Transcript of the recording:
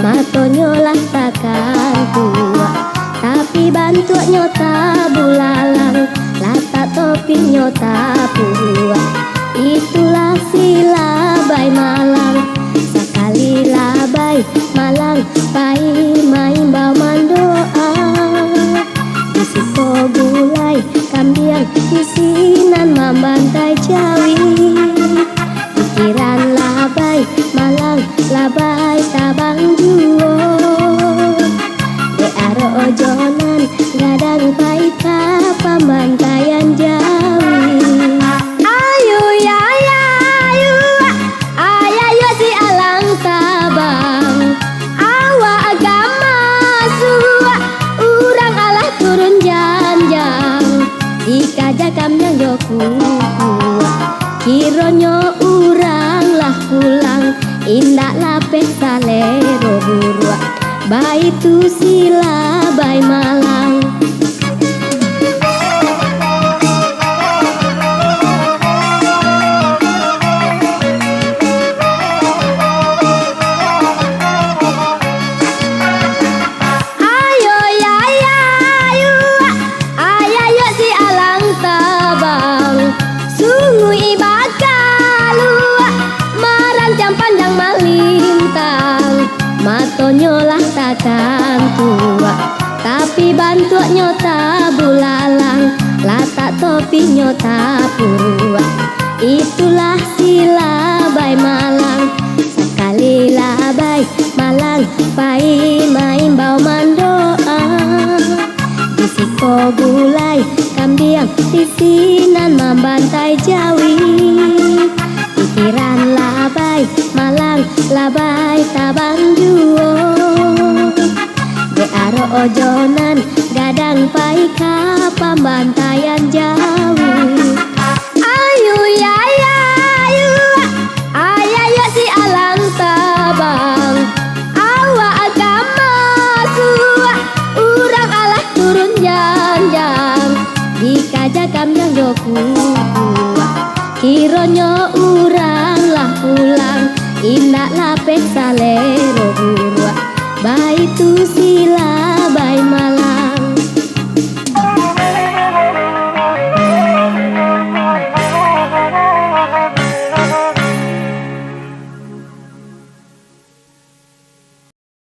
Matonyolah takkan tua, tapi bantu nyota bulalang, lata topi nyota pua. Itulah si labai malang, sekali labai malang, pai main baman doa. Disiko gulai kambiang, isinan membantai jawi. Pikiran labai malang, labai tabang juo. De aro ojonan gadang paita pembantaian jawi. Ayu ya ya ayu, ayayo si alang tabang. Awa agama sua, urang alah turun janjang. Dikajakam yang joku kironyo urang lah pulang, indak lapeh salero burua, bayi tu sila bayi malang. Ayo ya ya ayu, ayayo si alang tabang, sungguh jam pandang malintang. Matonyolah takkan tua, tapi bantu nyota bulalang, lata topi nyota purua. Itulah si labai malang, sekali labai malang, pai main bau mandoa. Disiko gulai kambiang, isinan membantai jawi. Pikiran labai malang, labai tabang juo. De aro ojonan gadang paika pembantaian jawi. Ayu ya ya ayu, ayayo si alang tabang. Awa agama sua, urang alah turun janjang. Dikajakam yang joku kironyo urang lah pulang, indak lapeh salero burua, bayi tu